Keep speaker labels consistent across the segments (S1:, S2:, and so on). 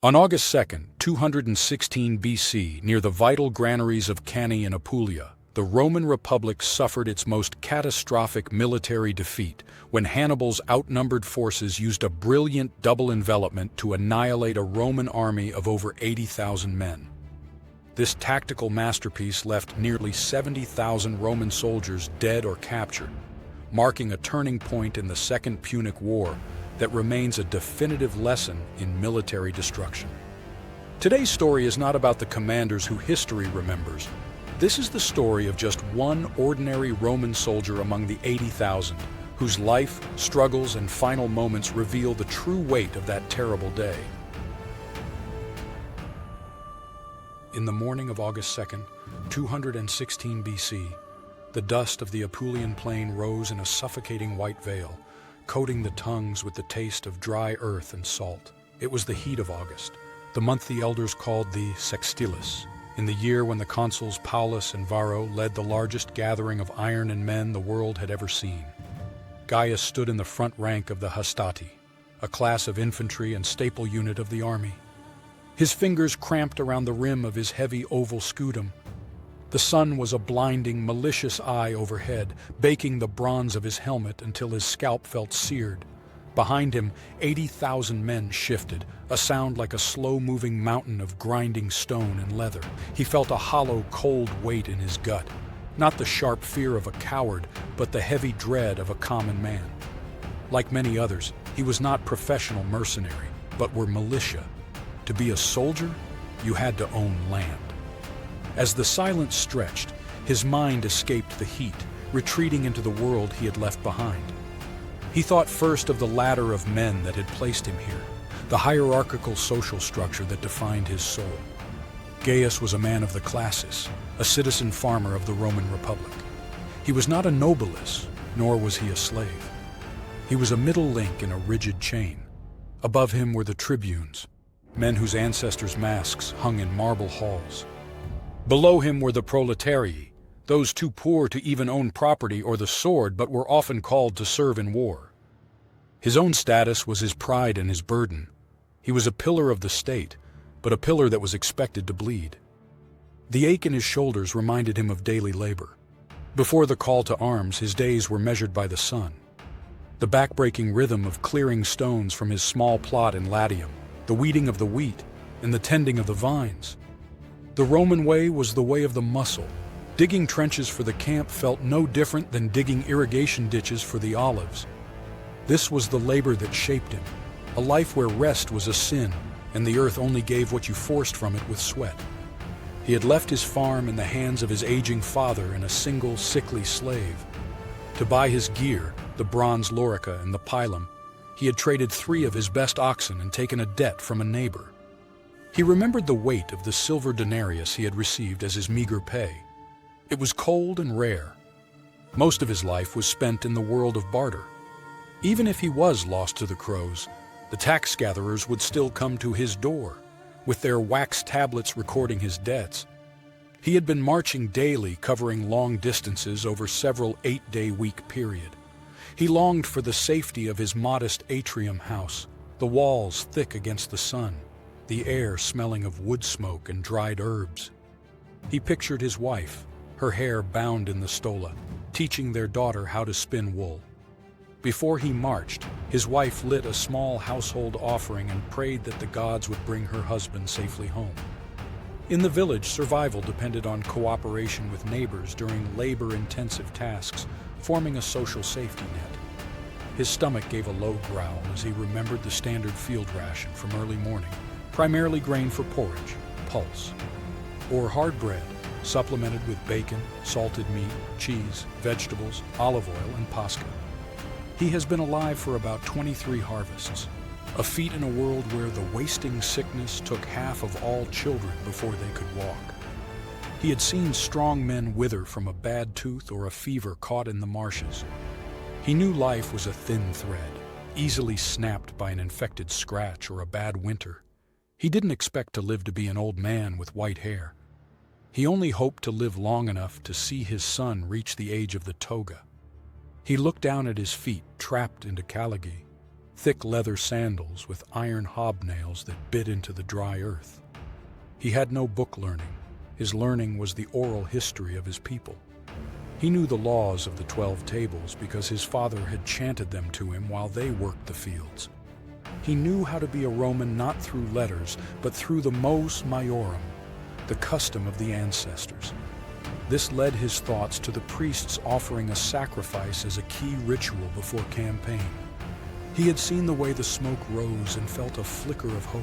S1: On August 2nd, 216 BC, near the vital granaries of Cannae in Apulia, the Roman Republic suffered its most catastrophic military defeat when Hannibal's outnumbered forces used a brilliant double envelopment to annihilate a Roman army of over 80,000 men. This tactical masterpiece left nearly 70,000 Roman soldiers dead or captured, marking a turning point in the Second Punic War that remains a definitive lesson in military destruction. Today's story is not about the commanders who history remembers. This is the story of just one ordinary Roman soldier among the 80,000, whose life, struggles, and final moments reveal the true weight of that terrible day. In the morning of August 2nd, 216 BC, the dust of the Apulian plain rose in a suffocating white veil, coating the tongues with the taste of dry earth and salt. It was the heat of August, the month the elders called the Sextilis, in the year when the consuls Paulus and Varro led the largest gathering of iron and men the world had ever seen. Gaius stood in the front rank of the Hastati, a class of infantry and staple unit of the army. His fingers cramped around the rim of his heavy oval scutum. The sun was a blinding, malicious eye overhead, baking the bronze of his helmet until his scalp felt seared. Behind him, 80,000 men shifted, a sound like a slow-moving mountain of grinding stone and leather. He felt a hollow, cold weight in his gut, not the sharp fear of a coward, but the heavy dread of a common man. Like many others, he was not professional mercenary, but were militia. To be a soldier, you had to own land. As the silence stretched, his mind escaped the heat, retreating into the world he had left behind. He thought first of the ladder of men that had placed him here, the hierarchical social structure that defined his soul. Gaius was a man of the classes, a citizen farmer of the Roman Republic. He was not a nobilis, nor was he a slave. He was a middle link in a rigid chain. Above him were the tribunes, men whose ancestors' masks hung in marble halls. Below him were the proletarii, those too poor to even own property or the sword but were often called to serve in war. His own status was his pride and his burden. He was a pillar of the state, but a pillar that was expected to bleed. The ache in his shoulders reminded him of daily labor. Before the call to arms, his days were measured by the sun. The back-breaking rhythm of clearing stones from his small plot in Latium, the weeding of the wheat, and the tending of the vines. The Roman way was the way of the muscle. Digging trenches for the camp felt no different than digging irrigation ditches for the olives. This was the labor that shaped him, a life where rest was a sin, and the earth only gave what you forced from it with sweat. He had left his farm in the hands of his aging father and a single, sickly slave. To buy his gear, the bronze lorica and the pilum, he had traded 3 of his best oxen and taken a debt from a neighbor. He remembered the weight of the silver denarius he had received as his meager pay. It was cold and rare. Most of his life was spent in the world of barter. Even if he was lost to the crows, the tax gatherers would still come to his door, with their wax tablets recording his debts. He had been marching daily, covering long distances over several 8-day week period. He longed for the safety of his modest atrium house, the walls thick against the sun, the air smelling of wood smoke and dried herbs. He pictured his wife, her hair bound in the stola, teaching their daughter how to spin wool. Before he marched, his wife lit a small household offering and prayed that the gods would bring her husband safely home. In the village, survival depended on cooperation with neighbors during labor-intensive tasks, forming a social safety net. His stomach gave a low growl as he remembered the standard field ration from early morning, primarily grain for porridge, pulse, or hard bread, supplemented with bacon, salted meat, cheese, vegetables, olive oil, and pasca. He has been alive for about 23 harvests, a feat in a world where the wasting sickness took half of all children before they could walk. He had seen strong men wither from a bad tooth or a fever caught in the marshes. He knew life was a thin thread, easily snapped by an infected scratch or a bad winter. He didn't expect to live to be an old man with white hair. He only hoped to live long enough to see his son reach the age of the toga. He looked down at his feet, trapped into caligae. thick leather sandals with iron hobnails that bit into the dry earth. He had no book learning. His learning was the oral history of his people. He knew the laws of the 12 tables because his father had chanted them to him while they worked the fields. He knew how to be a Roman not through letters, but through the mos maiorum, the custom of the ancestors. This led his thoughts to the priests offering a sacrifice as a key ritual before campaign. He had seen the way the smoke rose and felt a flicker of hope.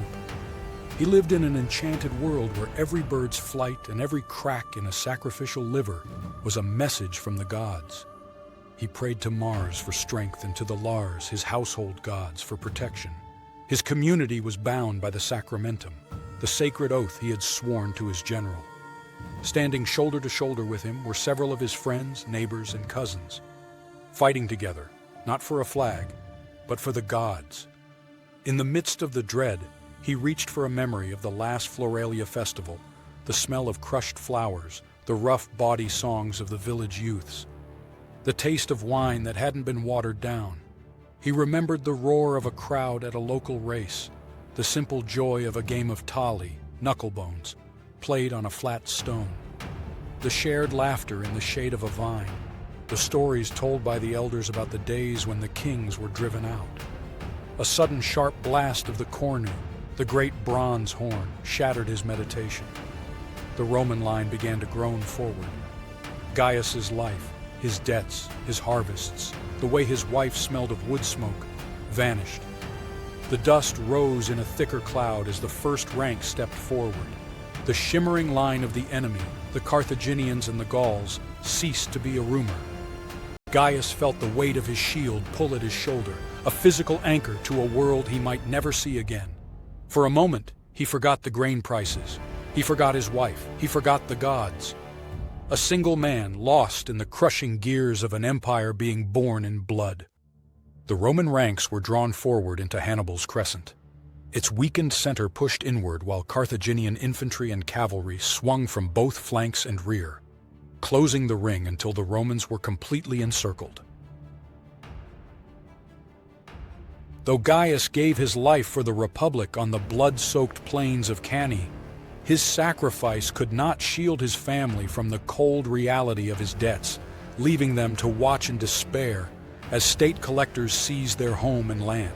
S1: He lived in an enchanted world where every bird's flight and every crack in a sacrificial liver was a message from the gods. He prayed to Mars for strength and to the Lars, his household gods, for protection. His community was bound by the sacramentum, the sacred oath he had sworn to his general. Standing shoulder to shoulder with him were several of his friends, neighbors, and cousins, fighting together, not for a flag, but for the gods. In the midst of the dread, he reached for a memory of the last Floralia festival, the smell of crushed flowers, the rough bawdy songs of the village youths, the taste of wine that hadn't been watered down. He remembered the roar of a crowd at a local race, the simple joy of a game of tali, knucklebones, played on a flat stone, the shared laughter in the shade of a vine, the stories told by the elders about the days when the kings were driven out. A sudden sharp blast of the cornu, the great bronze horn, shattered his meditation. The Roman line began to groan forward. Gaius's life, his debts, his harvests, the way his wife smelled of wood smoke, vanished. The dust rose in a thicker cloud as the first rank stepped forward. The shimmering line of the enemy, the Carthaginians and the Gauls, ceased to be a rumor. Gaius felt the weight of his shield pull at his shoulder, a physical anchor to a world he might never see again. For a moment, he forgot the grain prices. He forgot his wife. He forgot the gods. A single man lost in the crushing gears of an empire being born in blood. The Roman ranks were drawn forward into Hannibal's crescent. Its weakened center pushed inward while Carthaginian infantry and cavalry swung from both flanks and rear, closing the ring until the Romans were completely encircled. Though Gaius gave his life for the Republic on the blood-soaked plains of Cannae, his sacrifice could not shield his family from the cold reality of his debts, leaving them to watch in despair as state collectors seized their home and land.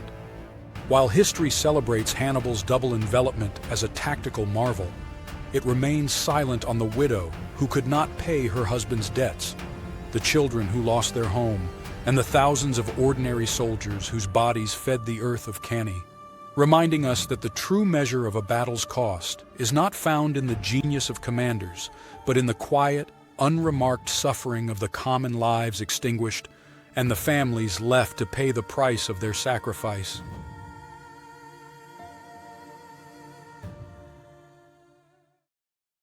S1: While history celebrates Hannibal's double envelopment as a tactical marvel, it remains silent on the widow who could not pay her husband's debts, the children who lost their home, and the thousands of ordinary soldiers whose bodies fed the earth of Cannae, reminding us that the true measure of a battle's cost is not found in the genius of commanders, but in the quiet, unremarked suffering of the common lives extinguished and the families left to pay the price of their sacrifice.